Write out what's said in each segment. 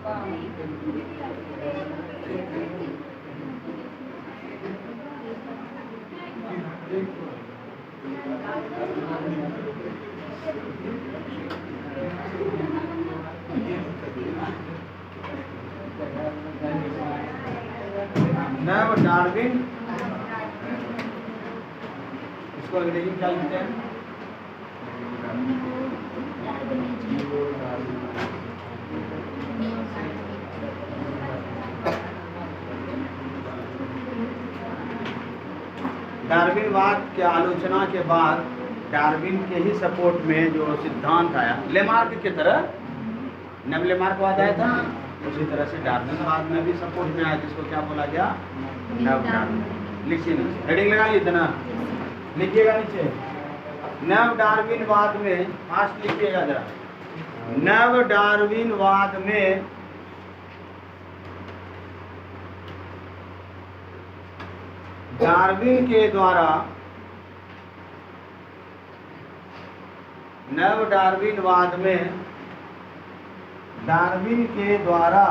नव डार्विन, इसको अंग्रेजी में क्या लिखते हैं? डार्विनवाद की आलोचना के बाद डार्विन के ही सपोर्ट में जो सिद्धांत आया, लेमार्क की तरह नव लेमार्कवाद आया था, उसी तरह से डार्विनवाद में भी सपोर्ट में आया, जिसको क्या बोला गया? नव डार्विन। लिखिए नीचे, हेडिंग लगा ली इतना, लिखिएगा नीचे। नव डार्विनवाद में, फास्ट लिखिएगा जरा। नव डार्विनवाद में डार्विन के द्वारा, नव डार्विनवाद में डार्विन के द्वारा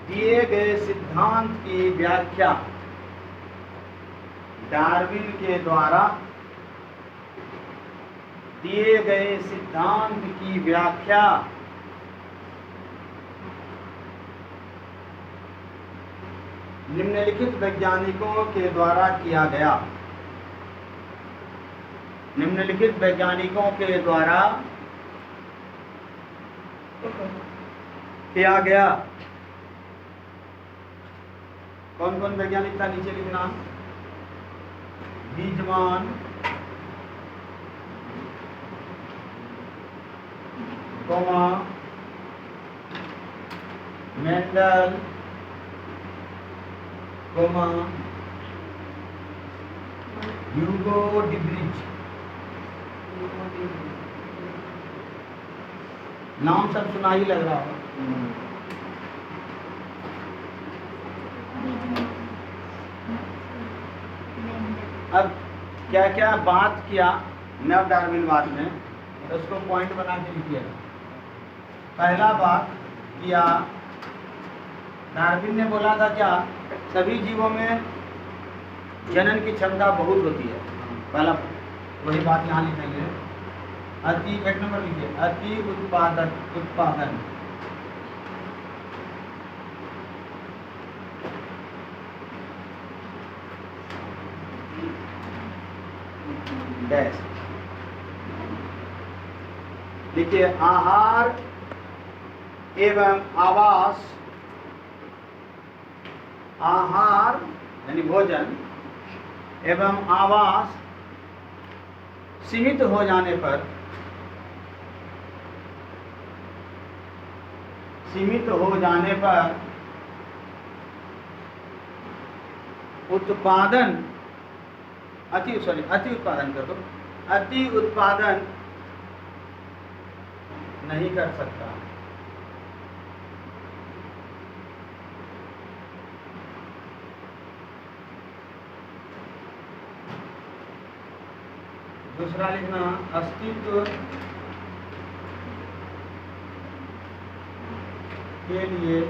दिए गए सिद्धांत की व्याख्या, डार्विन के द्वारा दिए गए सिद्धांत की व्याख्या निम्नलिखित वैज्ञानिकों के द्वारा किया गया। निम्नलिखित वैज्ञानिकों के द्वारा किया गया। कौन कौन वैज्ञानिक था? नीचे लिखना। बीजमान, मेंडल, ह्यूगो डिब्रिज। नाम सब सुना ही लग रहा हो। अब क्या क्या बात किया नव डार्विनवाद में, उसको पॉइंट बना के लिखिएगा। पहला बात किया, डार्विन ने बोला था क्या? सभी जीवों में जनन की क्षमता बहुत होती है। पहला वही बात यहाँ लिखेंगे। अति, एक नंबर लिखिए, अति उत्पादन डैश लिखिए। आहार एवं आवास, आहार यानी भोजन एवं आवास सीमित हो जाने पर, सीमित हो जाने पर उत्पादन, अति उत्पादन कर दो, अति उत्पादन नहीं कर सकता। दूसरा लिखना, अस्तित्व के लिए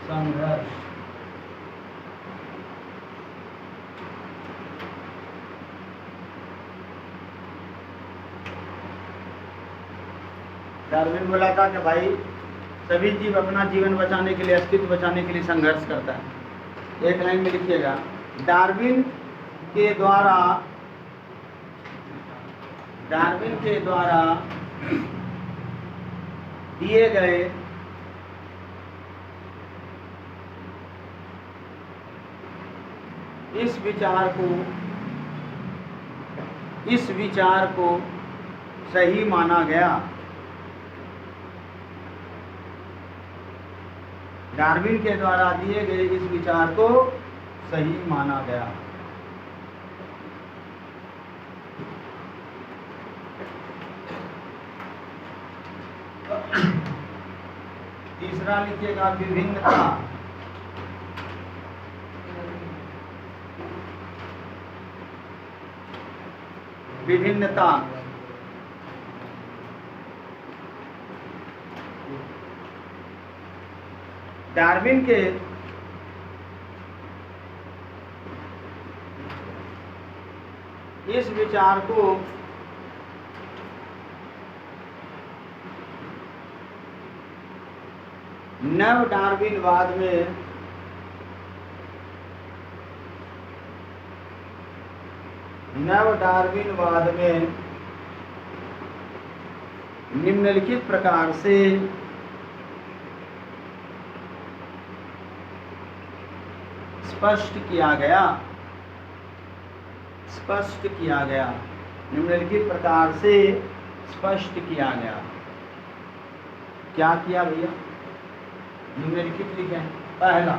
संघर्ष। डार्विन बोला था कि भाई सभी जीव अपना जीवन बचाने के लिए, अस्तित्व बचाने के लिए संघर्ष करता है। एक लाइन में लिखिएगा। डार्विन के द्वारा दिए गए इस विचार को सही माना गया। डार्विन के द्वारा दिए गए इस विचार को सही माना गया। तीसरा लिखिएगा, विभिन्नता। विभिन्नता डार्विन के इस विचार को नव डार्विनवाद में निम्नलिखित प्रकार से स्पष्ट किया गया। निम्नलिखित प्रकार से स्पष्ट किया गया। क्या किया भैया? निम्नलिखित लिखे हैं। पहला,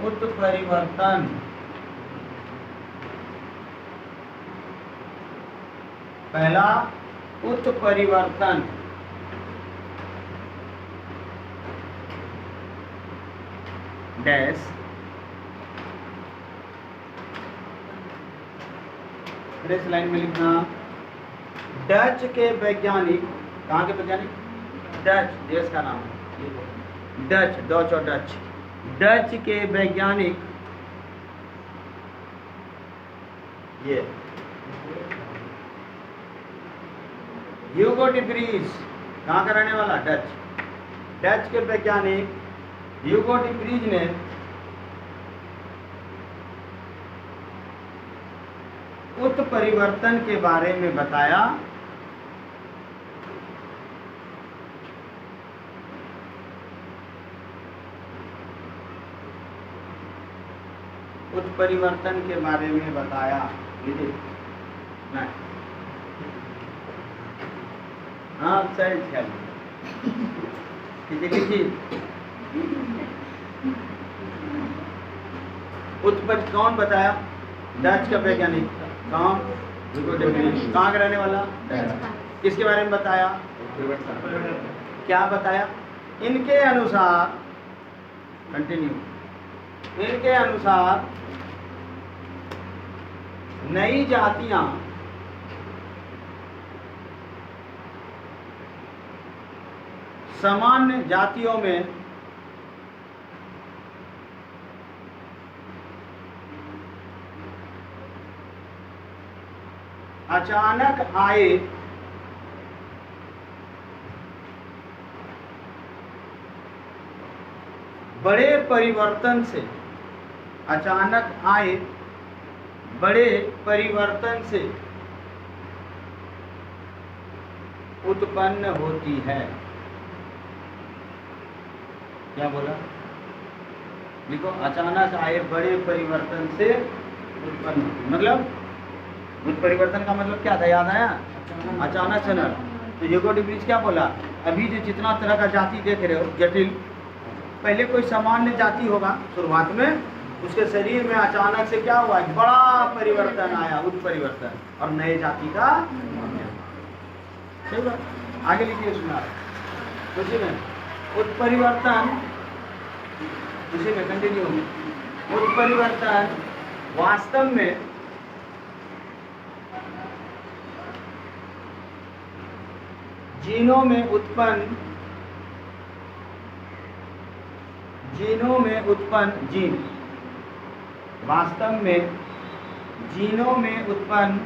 उत्परिवर्तन डैश इस लाइन में लिखना, डच के वैज्ञानिक, कहाँ के वैज्ञानिक? डच देश का नाम है। डच और डच के वैज्ञानिक ये ह्यूगो डी व्रीज, कहाँ का रहने वाला? डच के वैज्ञानिक ह्यूगो डी व्रीज ने उत्परिवर्तन के बारे में बताया। उत्परिवर्तन के बारे में बताया। नहीं, हाँ सही ख्याल लिखिए। कौन बताया? डच का वैज्ञानिक। कौन? कहाँ का रहने वाला? किसके बारे में बताया? क्या बताया? इनके अनुसार, कंटिन्यू, इनके अनुसार नई जातियां सामान्य जातियों में अचानक आए बड़े परिवर्तन से उत्पन्न होती है। क्या बोला? लिखो, अचानक आए बड़े परिवर्तन से उत्पन्न होती। मतलब उत्परिवर्तन का मतलब क्या था? याद आया? अचानक से न। तो ह्यूगो डी व्रीज क्या बोला? अभी जो जितना तरह का जाति देख रहे हो जटिल, पहले कोई सामान्य जाति होगा शुरुआत में, उसके शरीर में अचानक से क्या हुआ? एक बड़ा परिवर्तन आया, उत्परिवर्तन, और नए जाति का। सही बात। आगे लिखिए, सुना उसी में उत्परिवर्तन, उसी में कंटिन्यू। उत्परिवर्तन वास्तव में जीनों में उत्पन्न वास्तव में जीनों में उत्पन्न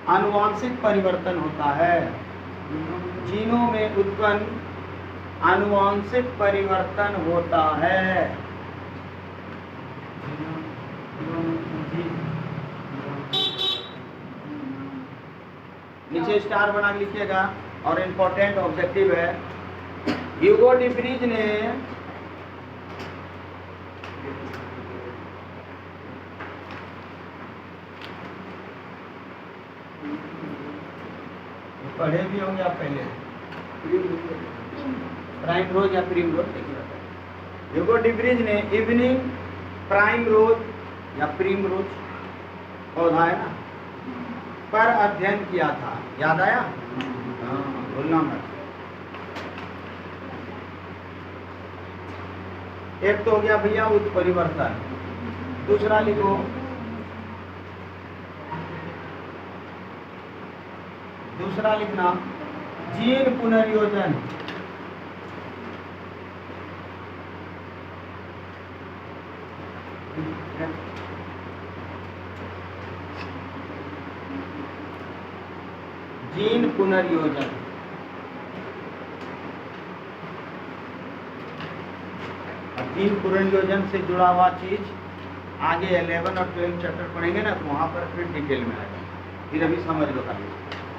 आनुवांशिक परिवर्तन होता है। जीनों में उत्पन्न आनुवांशिक परिवर्तन होता है। नीचे स्टार बना के लिखिएगा, और इम्पोर्टेंट ऑब्जेक्टिव है। ह्यूगो डी व्रीज ने पढ़े भी होंगे आप पहले, प्राइम रोज या प्रीम रोज, देखिए ह्यूगो डी व्रीज ने इवनिंग प्राइम रोज या प्रीम रोज पौधा है ना, पर अध्ययन किया था। याद आया? हाँ, भूलना मत। एक तो हो गया भैया उत्परिवर्तन, दूसरा लिखो दूसरा लिखना जीन पुनर्योजन। जीन पुनर्योजन। जीन पुनर्योजन से जुड़ा हुआ चीज आगे 11 और 12 चैप्टर पढ़ेंगे ना, तो वहां पर फिर डिटेल में आएगा। फिर अभी समझ लो खाली।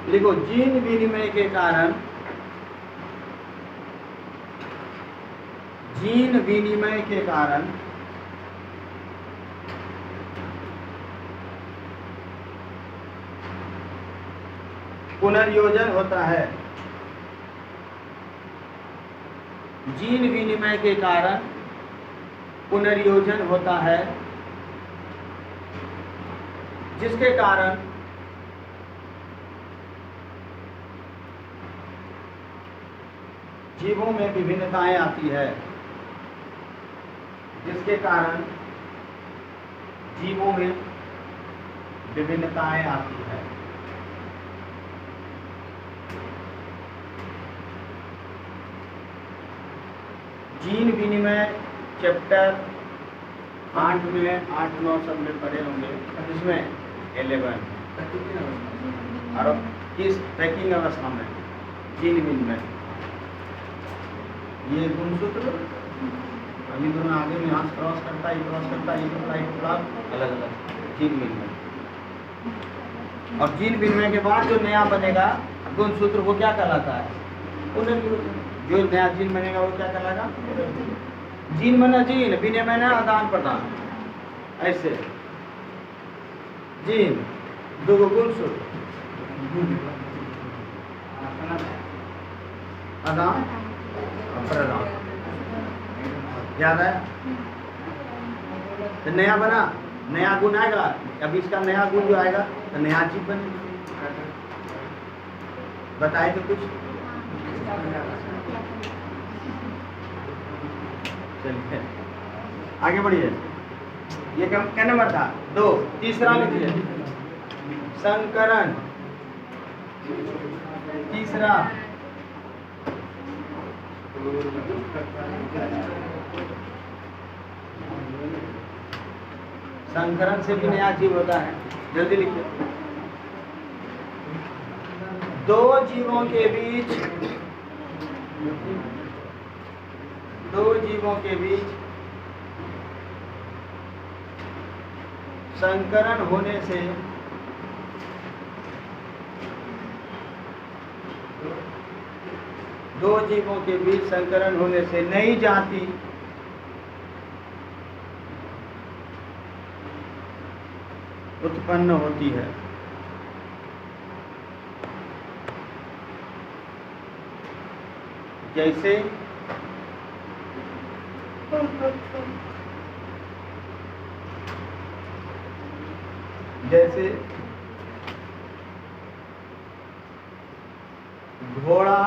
देखो, जीन विनिमय के कारण, जीन विनिमय के कारण पुनर्योजन होता है। जीन विनिमय के कारण पुनर्योजन होता है, जिसके कारण जीवों में विभिन्नताएं आती है, जिसके कारण जीवों में विभिन्नताएं आती है। जीन विनिमय चैप्टर 8 में 8-9 सब में पढ़े होंगे, इसमें 11 और किस पैकिंग अवस्था में जीन विनिमय, ये गुणसूत्र अभी दोनों आगे में यहाँ क्रॉस करता है, ये क्रॉस करता है, ये टुकड़ा, ये टुकड़ा अलग अलग जीन विनिमय। और जीन विनिमय के बाद जो नया बनेगा गुणसूत्र वो क्या कहलाता है? पुनर्योजन। जो नया जीन बनेगा वो क्या कहलाएगा? जीन बना जीन, विनिमय ना आदान प्रदान। ऐसे जीन दो गुणसूत्र आदान प्रदान, याद है? तो नया बना, नया गुण आएगा, अभी इसका नया गुण जो आएगा तो नया जीव बनेगा। बताए तो कुछ। चलिए आगे बढ़िए। ये क्या नंबर था? 2। तीसरा लिखिए संकरण। तीसरा संकरण से भी नया जीव होता है। जल्दी लिखिए। दो जीवों के बीच संकरण होने से नई जाति उत्पन्न होती है। जैसे घोड़ा,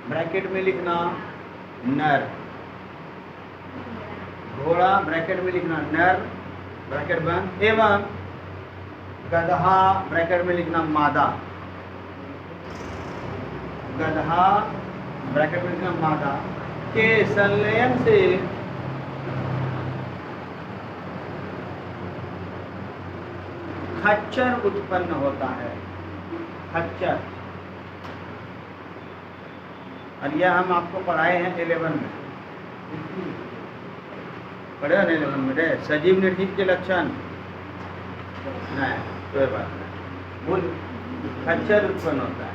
ब्रैकेट में लिखना नर, घोड़ा ब्रैकेट में लिखना नर, ब्रैकेट बंद, एवं गधा ब्रैकेट में लिखना मादा, गधा ब्रैकेट में लिखना मादा के संलयन से खच्चर उत्पन्न होता है। खच्चर, और यह हम आपको पढ़ाए हैं 11 में, पढ़े हैं 11 में। सजीव निर्जीव के लक्षण नहीं, कोई बात नहीं, बोल। खच्चर उत्पन्न होता है।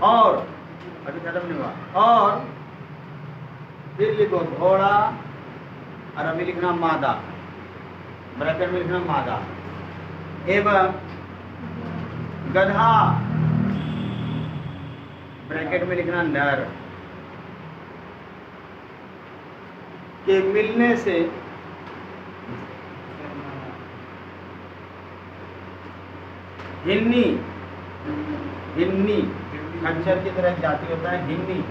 और अभी खत्म नहीं हुआ। और फिर लिखो घोड़ा, और अभी लिखना मादा, ब्रैकेट में लिखना मादा, एवं गधा ब्रैकेट में लिखना नर के मिलने से हिन्नी, हिन्नी खच्चर की तरह जाति होता है, हिन्नी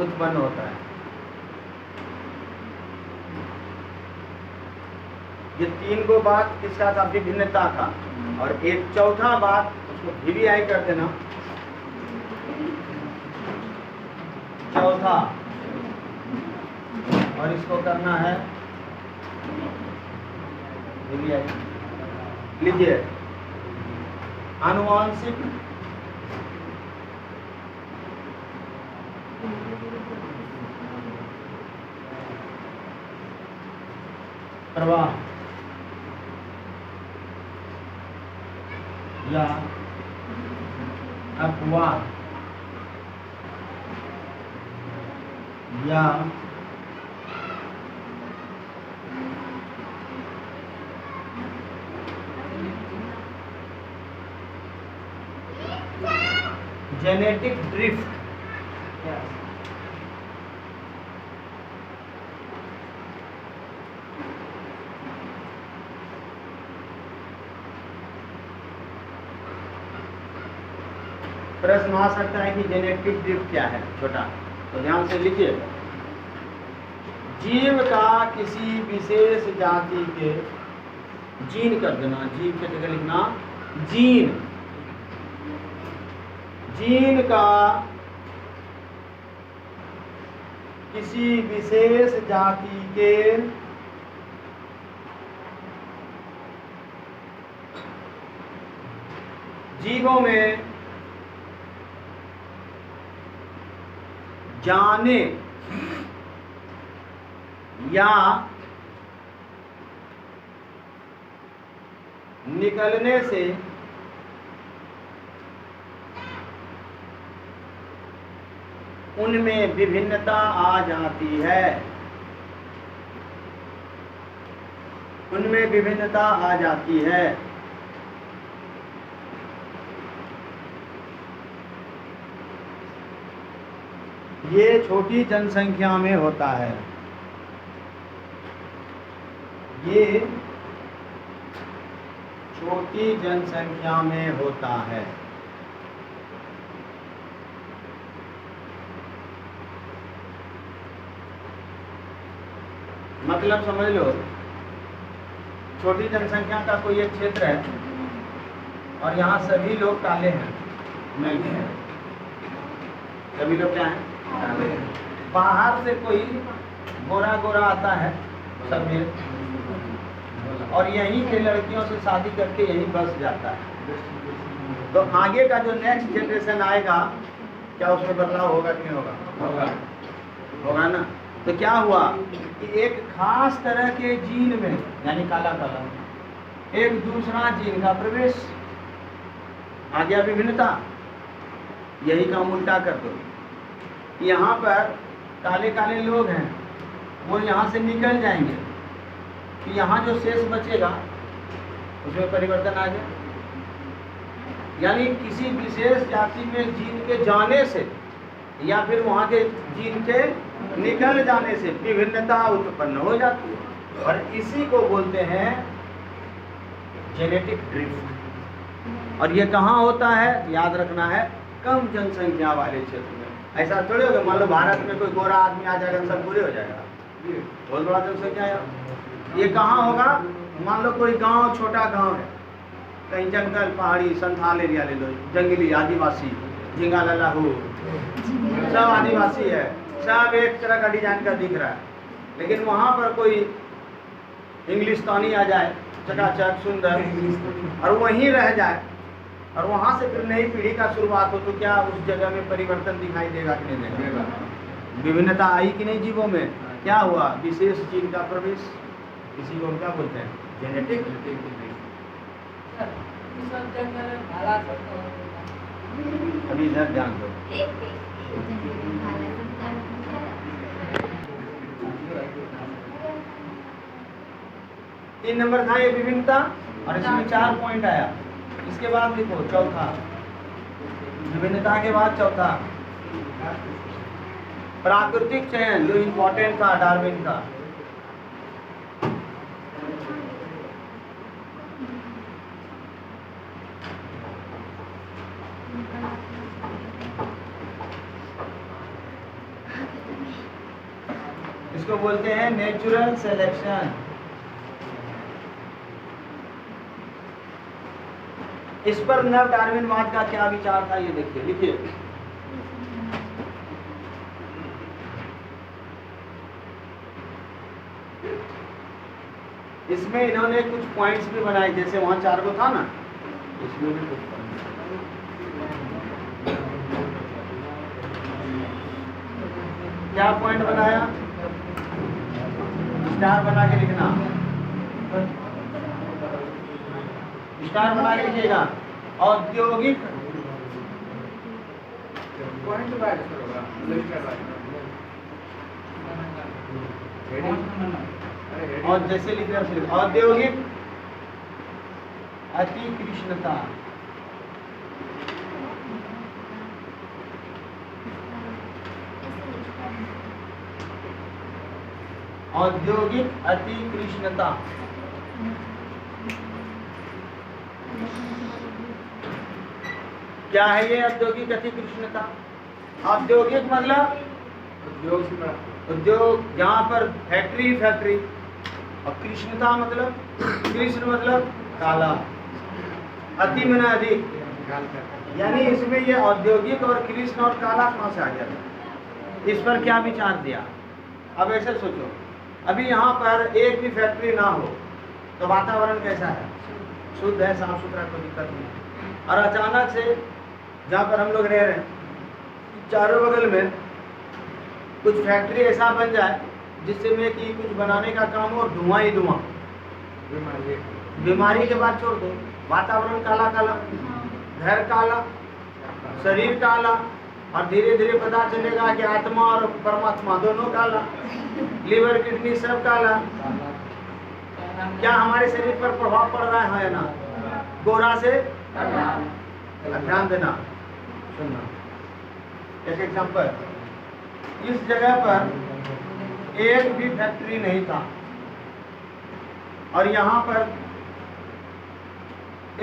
उत्पन्न होता है। ये 3 गो बात किसका था? विभिन्नता का। और एक चौथा बात, उसको VVI कर देना, चौथा, और इसको करना है VVI। लीजिए, आनुवांशिक प्रवाह या अपवाद या जेनेटिक ड्रिफ्ट प्रश्न आ सकता है कि जेनेटिक ड्रिफ्ट क्या है, छोटा, तो ध्यान से लीजिए। जीव का किसी विशेष जाति के, जीन कर देना, जीव के जगह लिखना जीन, जीन का किसी विशेष जाति के जीवों में जाने या निकलने से उनमें विभिन्नता आ जाती है, उनमें विभिन्नता आ जाती है। ये छोटी जनसंख्या में होता है, ये छोटी जनसंख्या में होता है। मतलब समझ लो, छोटी जनसंख्या का कोई एक क्षेत्र है और यहाँ सभी लोग काले हैं, नहीं हैं, सभी लोग क्या हैं? बाहर से कोई गोरा गोरा आता है सफेद, और यहीं के लड़कियों से शादी करके यहीं बस जाता है। तो आगे का जो नेक्स्ट जनरेशन आएगा, क्या उसमें बदलाव होगा कि नहीं होगा? होगा, होगा ना। तो क्या हुआ कि एक खास तरह के जीन में, यानी काला काला, एक दूसरा जीन का प्रवेश आ गया, विभिन्नता। यही काम उल्टा कर दो, यहाँ पर काले काले लोग हैं, वो यहाँ से निकल जाएंगे, कि यहाँ जो शेष बचेगा उसमें परिवर्तन आ गया। यानी किसी विशेष जाति में जीन के जाने से या फिर वहाँ के जीन के निकल जाने से विभिन्नता उत्पन्न हो जाती है, और इसी को बोलते हैं जेनेटिक ड्रिफ्ट। और ये कहाँ होता है? याद रखना है, कम जनसंख्या वाले क्षेत्र में। ऐसा थोड़ी होगा, मान लो भारत में कोई गोरा आदमी आ जाएगा, सब पूरे हो जाएगा, बहुत बड़ा जनसंख्या है। ये कहाँ होगा? मान लो कोई गांव, छोटा गांव है, कहीं जंगल, पहाड़ी, संथाल एरिया ले लो, जंगली आदिवासी, झिंगा लल्लाहू, सब आदिवासी है, सब एक तरह का डिजाइन का दिख रहा है। लेकिन वहाँ पर कोई इंग्लिशतानी आ जाए, चकाचक सुंदर, और वहीं रह जाए, और वहाँ से फिर नई पीढ़ी का शुरुआत हो, तो क्या उस जगह में परिवर्तन दिखाई देगा कि नहीं देगा? विभिन्नता आई कि नहीं जीवों में? क्या हुआ? विशेष जीन का प्रवेश। इसी को क्या बोलते हैं? जेनेटिक। अभी इधर ध्यान दो। 3 नंबर था ये विभिन्नता, और इसमें 4 पॉइंट आया। इसके बाद लिखो चौथा, विभिन्नता के बाद चौथा प्राकृतिक चयन, जो इम्पोर्टेंट था डार्विन का। इसको बोलते हैं नेचुरल सिलेक्शन। इस पर नव डार्विनवाद का क्या विचार था, ये देखिए, लिखिए। इसमें इन्होंने कुछ पॉइंट्स भी बनाए, जैसे वहां 4 को था ना, इसमें भी कुछ क्या पॉइंट बनाया, स्टार बना के लिखना, स्टार बना के लिखिएगा। औद्योगिक और जैसे लिख रहे हैं औद्योगिक अतिकृष्णता, औद्योगिक अतिकृष्णता क्या है ये औद्योगिक अतिकृष्णता? औद्योगिक मतलब उद्योग, जहाँ पर फैक्ट्री और कृष्णता मतलब, कृष्ण मतलब काला, अति में अधिक, यानी इसमें ये औद्योगिक और कृष्ण और काला कहाँ से आ गया? इस पर क्या विचार दिया? अब ऐसे सोचो, अभी यहाँ पर एक भी फैक्ट्री ना हो तो वातावरण कैसा है? शुद्ध है, साफ सुथरा, कोई दिक्कत नहीं। और अचानक से जहाँ पर हम लोग रह रहे हैं, चारों बगल में कुछ फैक्ट्री ऐसा बन जाए जिससे में कि कुछ बनाने का काम हो और धुआं ही धुआं, बीमारी के बाद छोड़ दो, वातावरण काला काला, घर काला, शरीर काला, और धीरे धीरे पता चलेगा कि आत्मा और परमात्मा दोनों काला, लीवर किडनी सब काला। क्या हमारे शरीर पर प्रभाव पड़ रहा है ना? गोरा से ध्यान देना, सुनना। एक एग्जांपल, इस जगह पर एक भी फैक्ट्री नहीं था और यहाँ पर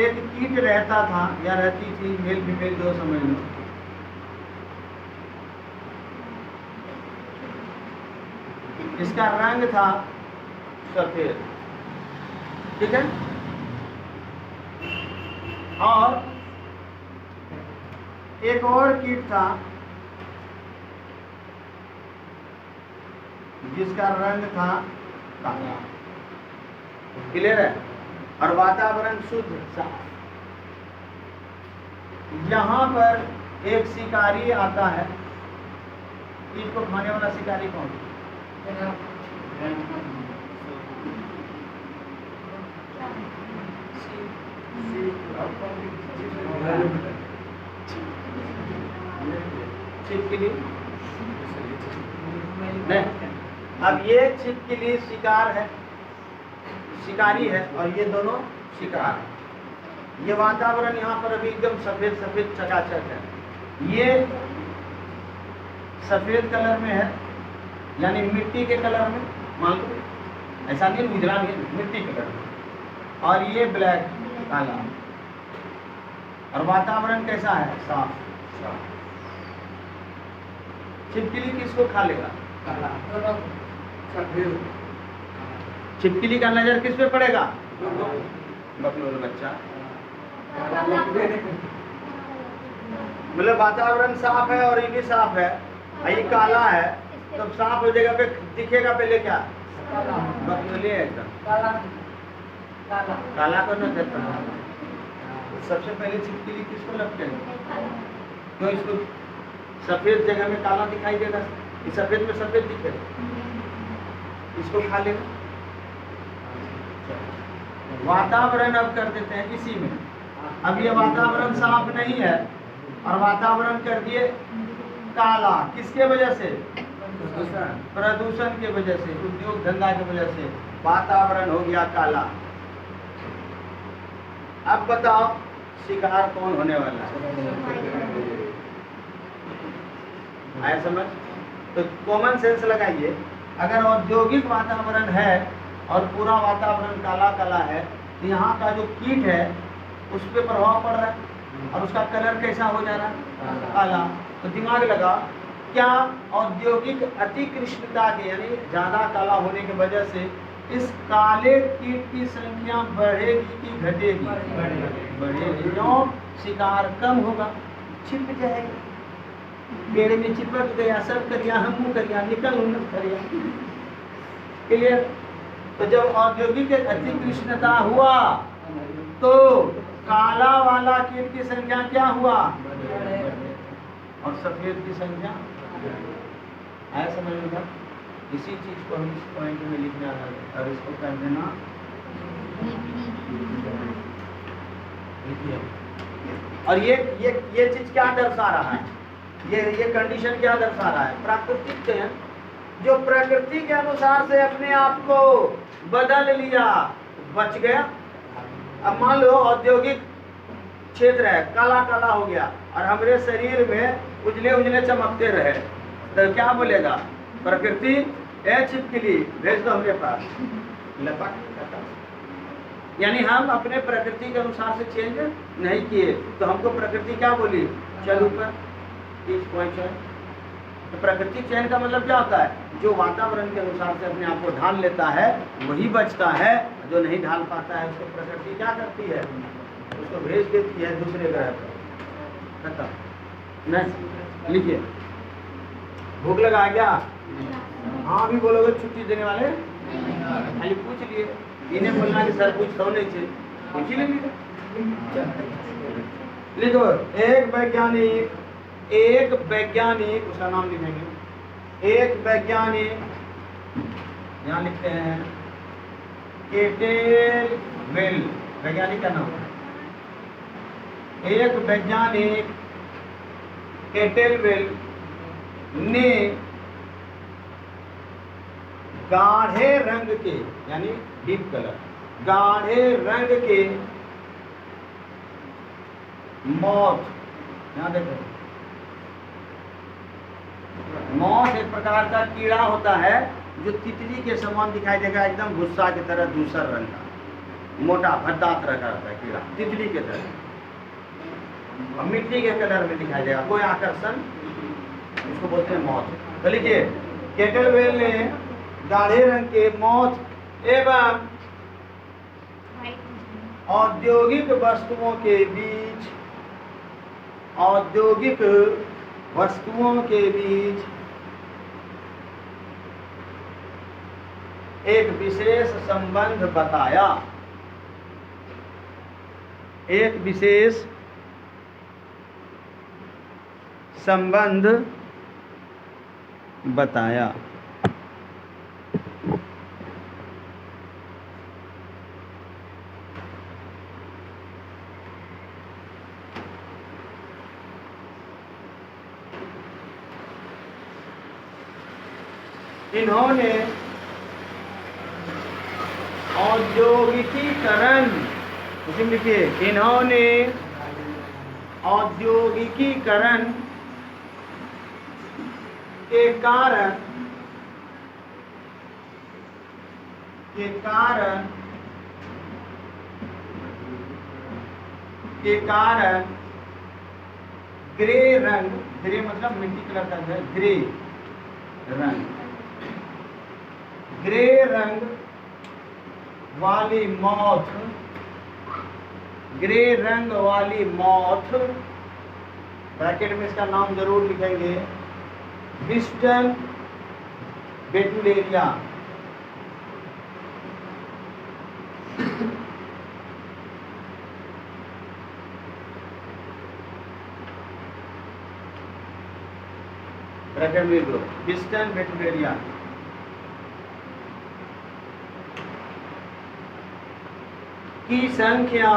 एक कीट रहता था या रहती थी, मेल फीमेल जो समझ लो। इसका रंग था सफेद, ठीक है, और एक और कीट था जिसका रंग था काला, क्लियर है, और वातावरण शुद्ध साफ। यहाँ पर एक शिकारी आता है, कीट को खाने वाला शिकारी कौन? छिपकली नहीं, अब ये छिपकली शिकार है, शिकारी है, और ये दोनों शिकार है। ये वातावरण यहाँ पर अभी एकदम सफेद सफेद चकाचक है। ये सफेद कलर में है, यानी मिट्टी के कलर में, मान लो, ऐसा नहीं उजला नहीं, मिट्टी कलर में, और ये ब्लैक काला, और वातावरण कैसा है? साफ। छिपकली किसको खा लेगा? छिपकली का नजर किस पे पड़ेगा? बकलोल बच्चा। मतलब वातावरण साफ है और ये भी साफ है, ये काला है, तब साफ हो जाएगा, पे दिखेगा पहले क्या? बकलोली है एकदम, काला को न देता। सबसे पहले छिपकली किसको लगेगा? क्यों इसको सफेद जगह में काला दिखाई देगा, इस सफेद में सफेद दिखेगा, इसको खा लेगा। वातावरण अब कर देते हैं इसी में। अब ये वातावरण साफ नहीं है और वातावरण कर दिए काला, किसके वजह से? प्रदूषण के वजह से, उद्योग धंधा की वजह से वातावरण हो गया काला। अब बताओ शिकार कौन होने वाला है? आया समझ? तो कॉमन सेंस लगाइए, अगर औद्योगिक वातावरण है और पूरा वातावरण काला काला है, तो यहाँ का जो कीट है उस पर प्रभाव पड़ रहा है और उसका कलर कैसा हो जा रहा है? काला। तो दिमाग लगा, क्या औद्योगिक अतिकृष्णता के, यानी ज़्यादा काला होने की वजह से इस काले कीट की संख्या बढ़ेगी कि घटेगी? बढ़ेगी। क्यों? शिकार कम होगा, छिप जाएगा, पेड़ में चिपक गया, सब करिया हम करिया निकल उन्नत करिया। क्लियर? तो जब औद्योगिक अति कृष्णता हुआ तो काला वाला कीट की संख्या क्या हुआ? और सफेद की संख्या आया समझ में? इसी चीज को हम इस पॉइंट में लिखना है और इसको कर देना लिखिए। और ये चीज क्या दर्शा रहा है? ये कंडीशन क्या दर्शा रहा है? प्राकृतिक चयन, जो प्रकृति के अनुसार से अपने आप को बदल लिया बच गया। अब मान लो औद्योगिक क्षेत्र है, काला काला हो गया और हमारे शरीर में उजले उजले चमकते रहे, तो क्या बोलेगा? प्रकृति ए छिपकली भेज दो हमरे पास, लपक। यानी हम अपने प्रकृति के अनुसार से चेंज नहीं किए, तो हमको प्रकृति क्या बोली? चल ऊपर, इस पॉइंट है। तो प्रकृति चयन का मतलब क्या होता है? जो वातावरण के अनुसार से अपने आप को ढाल लेता है वही बचता है, जो नहीं ढाल पाता है उसको प्रकृति क्या करती है? उसको भेज देती है दूसरे ग्रह पर। खत्म। नहीं लिखिए। भूख लगा क्या? हाँ भी बोलोगे छुट्टी देने वाले? खाली पूछ लिए, इन्हें बोलना कि सर कुछ सो नहीं थे, पूछ ही लेंगे। लिखो, एक वैज्ञानिक उसका नाम लिखेंगे। एक वैज्ञानिक यहाँ लिखते हैं केटेलवेल, वैज्ञानिक का नाम है। एक वैज्ञानिक केटेलवेल ने गाढ़े रंग के, यानी डीप कलर, गाढ़े रंग के मॉथ, यहाँ देखो, मॉथ एक प्रकार का कीड़ा होता है जो तितली के समान दिखाई देगा, एकदम गुस्सा की तरह, दूसर रंग का, मोटा भद्दा तरह का रहता है कीड़ा, तितली के तरह, और मिट्टी के कलर में दिखाई देगा, कोई आकर्षण, उसको बोलते हैं मॉथ। तो लिखिए, केटलवेल ने गाढ़े रंग के मॉथ एवं औद्योगिक वस्तुओं के बीच, औद्योगिक वस्तुओं के बीच एक विशेष संबंध बताया, एक विशेष संबंध बताया। इन्होंने औद्योगिकीकरण, उसी में लिखिए, इन्होंने औद्योगिकीकरण के कारण ग्रे रंग, ग्रे मतलब मिट्टी कलर का है, ग्रे रंग, ग्रे रंग वाली मॉथ, ग्रे रंग वाली मॉथ, ब्रैकेट में इसका नाम जरूर लिखेंगे, विस्टन बेटुलेरिया, ब्रैकेट में दो, विस्टन बेटुलेरिया की संख्या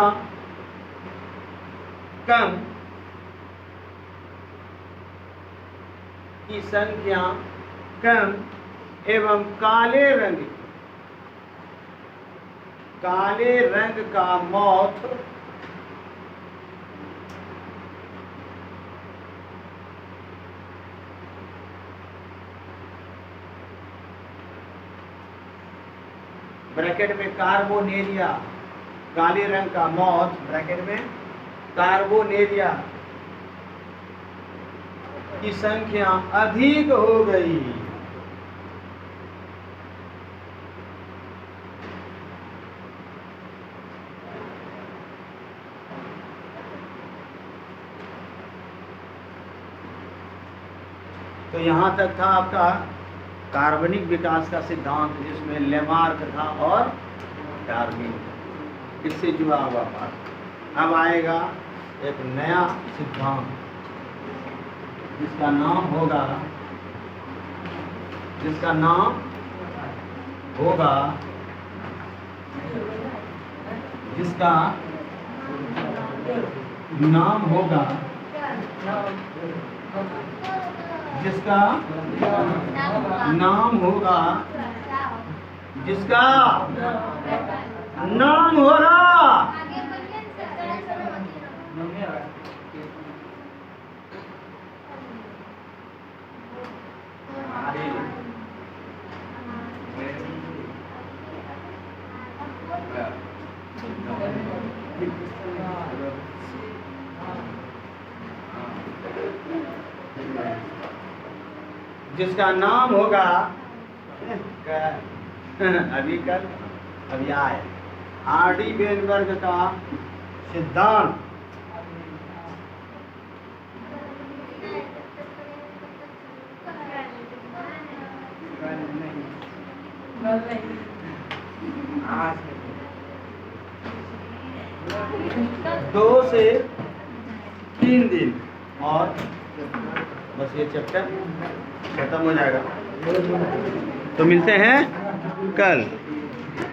कम, की संख्या कम एवं काले रंग का मॉथ ब्रैकेट में कार्बोनेरिया, काले रंग का मॉथ, ब्रैकेट में कार्बोनेरिया की संख्या अधिक हो गई, तो यहाँ तक था आपका कार्बनिक विकास का सिद्धांत, जिसमें लेमार्क था और डार्विन, इससे जुड़ा हुआ पाठ। अब आएगा एक नया सिद्धांत जिसका नाम होगा जिसका नाम होगा जिसका नाम होगा अभी आए आर.डी. वेनबर्ग का सिद्धांत। दो से 3 दिन और बस ये चैप्टर खत्म हो जाएगा। तो मिलते हैं कल।